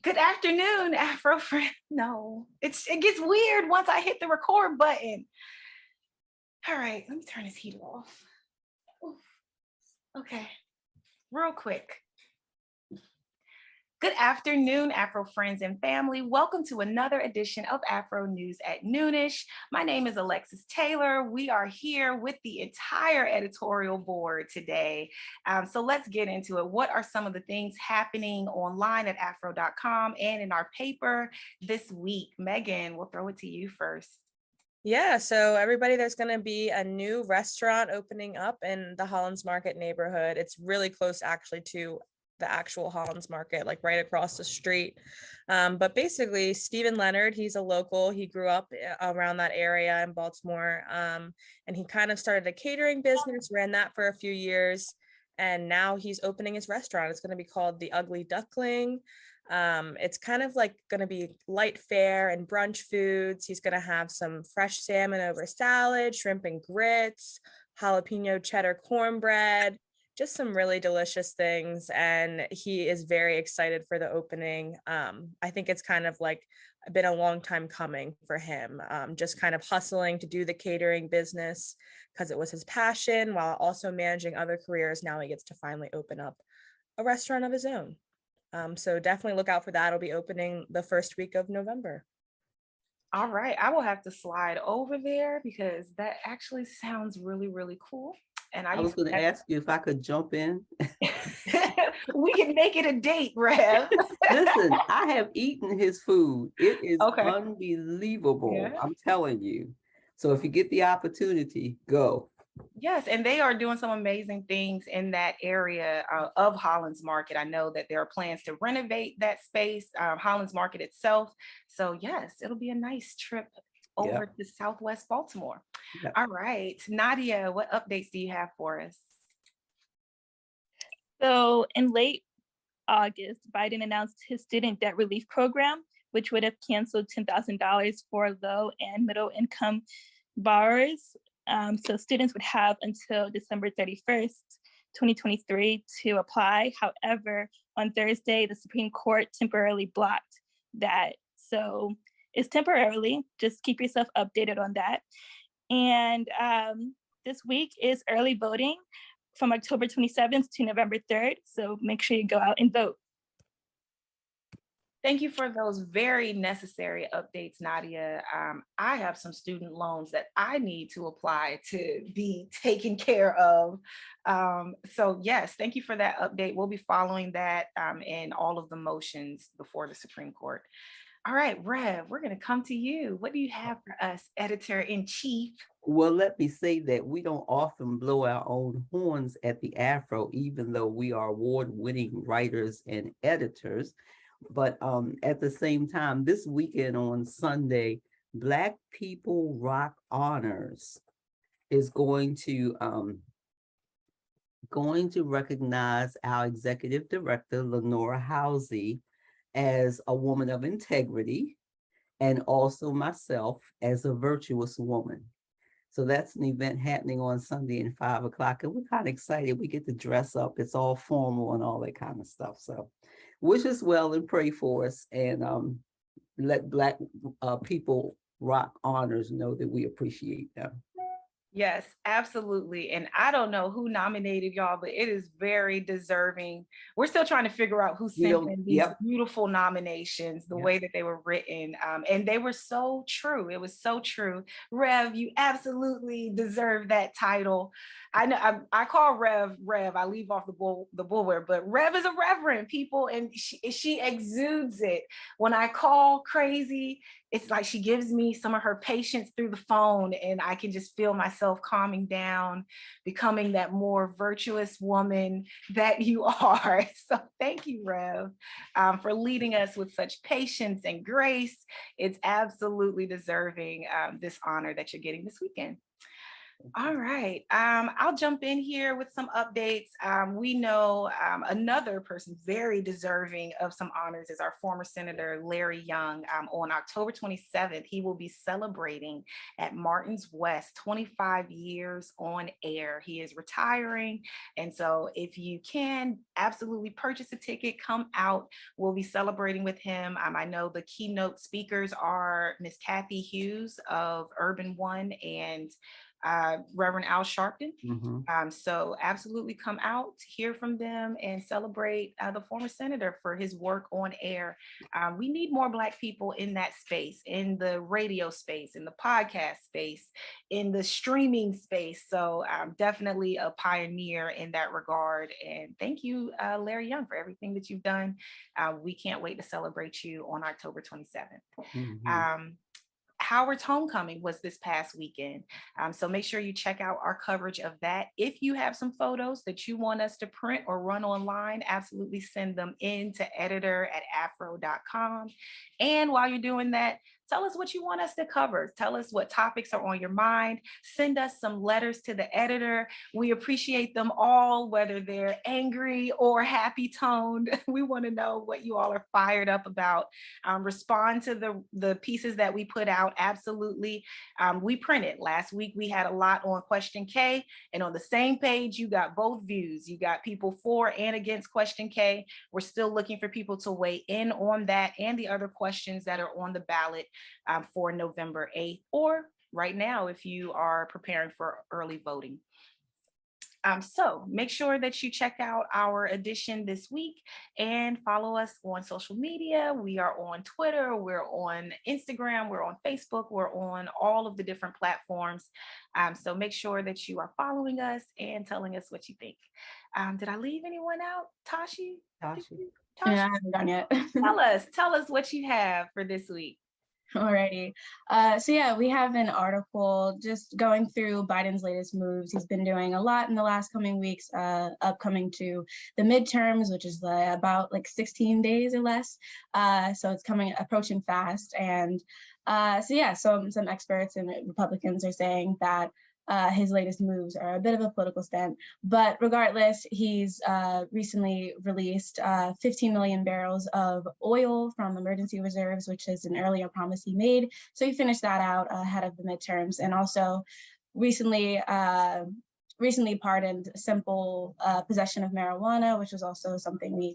Good afternoon, Afro friend. No, it gets weird once I hit the record button. All right, let me turn this heater off. Oof. Okay, real quick. Good afternoon, Afro friends and family. Welcome to another edition of Afro News at Noonish. My name is Alexis Taylor. We are here with the entire editorial board today. So let's get into it. What are some of the things happening online at afro.com and in our paper this week? Megan, we'll throw it to you first. Yeah, so everybody, there's going to be a new restaurant opening up in the Hollands Market neighborhood. It's really close actually to the actual Hollands Market, like right across the street. But basically, Stephen Leonard, he's a local. He grew up around that area in Baltimore, and he kind of started a catering business, ran that for a few years, and now he's opening his restaurant. It's going to be called the Ugly Duckling. It's kind of like going to be light fare and brunch foods. He's going to have some fresh salmon over salad, shrimp and grits, jalapeno cheddar cornbread, just some really delicious things. And he is very excited for the opening. I think it's kind of like been a long time coming for him, just kind of hustling to do the catering business because it was his passion while also managing other careers. Now he gets to finally open up a restaurant of his own. So definitely look out for that. It'll be opening the first week of November. All right, I will have to slide over there because that actually sounds really, really cool. And I was going to ask you if I could jump in. We can make it a date, Rev. Listen, I have eaten his food. It is unbelievable. Yeah. I'm telling you. So if you get the opportunity, go. Yes, and they are doing some amazing things in that area of Hollands Market. I know that there are plans to renovate that space, Hollands Market itself. So yes, it'll be a nice trip over to Southwest Baltimore. Yep. All right, Nadia, what updates do you have for us? So in late August, Biden announced his student debt relief program, which would have canceled $10,000 for low and middle income borrowers. So students would have until December 31st, 2023 to apply. However, on Thursday, the Supreme Court temporarily blocked that. So it's temporarily, just keep yourself updated on that. And this week is early voting from October 27th to November 3rd. So make sure you go out and vote. Thank you for those very necessary updates, Nadia. I have some student loans that I need to apply to be taken care of. So yes, thank you for that update. We'll be following that in all of the motions before the Supreme Court. All right, Rev, we're going to come to you. What do you have for us, Editor-in-Chief? Well, let me say that we don't often blow our own horns at the AFRO, even though we are award-winning writers and editors. But at the same time, this weekend on Sunday, Black People Rock Honors is going to recognize our executive director, Lenora Housey, as a woman of integrity, and also myself as a virtuous woman. So that's an event happening on Sunday at 5 o'clock, and we're kind of excited. We get to dress up. It's all formal and all that kind of stuff. So wish us well and pray for us, and let Black people rock honors know that we appreciate them. Yes, absolutely. And I don't know who nominated y'all, but it is very deserving. We're still trying to figure out who sent in these beautiful nominations, the way that they were written. And they were so true. It was so true. Rev, you absolutely deserve that title. I know I call Rev Rev. I leave off the bullwhip, but Rev is a reverend, people, and she exudes it. When I call crazy, it's like she gives me some of her patience through the phone, and I can just feel myself calming down, becoming that more virtuous woman that you are. So thank you, Rev, for leading us with such patience and grace. It's absolutely deserving, this honor that you're getting this weekend. All right. I'll jump in here with some updates. We know another person very deserving of some honors is our former Senator Larry Young. On October 27th, he will be celebrating at Martin's West 25 years on air. He is retiring. And so if you can absolutely purchase a ticket, come out. We'll be celebrating with him. I know the keynote speakers are Miss Kathy Hughes of Urban One and Reverend Al Sharpton. So absolutely come out, hear from them, and celebrate the former senator for his work on air. We need more Black people in that space, in the radio space, in the podcast space, in the streaming space. So definitely a pioneer in that regard. And thank you, Larry Young, for everything that you've done. We can't wait to celebrate you on October 27th. Howard's homecoming was this past weekend. So make sure you check out our coverage of that. If you have some photos that you want us to print or run online, absolutely send them in to editor@afro.com. And while you're doing that, tell us what you want us to cover. Tell us what topics are on your mind. Send us some letters to the editor. We appreciate them all, whether they're angry or happy toned. We want to know what you all are fired up about. Respond to the pieces that we put out. Absolutely. We printed. Last week, we had a lot on question K, and on the same page, you got both views. You got people for and against question K. We're still looking for people to weigh in on that and the other questions that are on the ballot for November 8th, or right now if you are preparing for early voting. So make sure that you check out our edition this week and follow us on social media. We are on Twitter, we're on Instagram, we're on Facebook, we're on all of the different platforms. So make sure that you are following us and telling us what you think. Did I leave anyone out? Tashi? Yeah, I haven't done yet. Tell us what you have for this week. Alrighty. So yeah, we have an article just going through Biden's latest moves. He's been doing a lot in the last coming weeks, upcoming to the midterms, which is about like 16 days or less. So it's approaching fast. And so yeah, some experts and Republicans are saying that his latest moves are a bit of a political stunt, but regardless, he's recently released 15 million barrels of oil from emergency reserves, which is an earlier promise he made. So he finished that out ahead of the midterms, and also recently pardoned simple possession of marijuana, which was also something we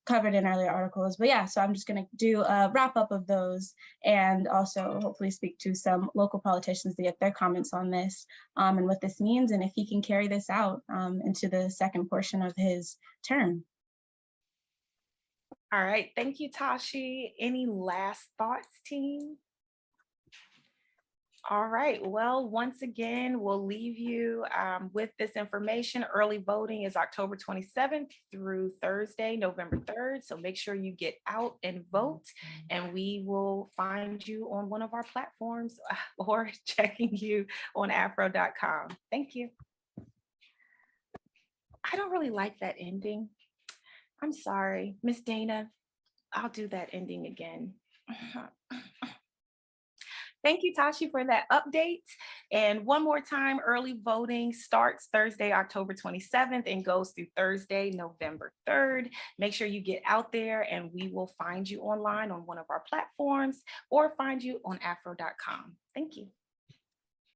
covered in earlier articles. But yeah, so I'm just going to do a wrap up of those and also hopefully speak to some local politicians to get their comments on this and what this means and if he can carry this out into the second portion of his term. All right, thank you, Tashi. Any last thoughts, team? All right, well, once again, we'll leave you with this information. Early voting is October 27th through Thursday, November 3rd. So make sure you get out and vote, and we will find you on one of our platforms or checking you on afro.com. Thank you. I don't really like that ending. I'm sorry, Miss Dana, I'll do that ending again. Thank you, Tashi, for that update. And one more time, early voting starts Thursday, October 27th and goes through Thursday, November 3rd. Make sure you get out there and we will find you online on one of our platforms or find you on afro.com. Thank you.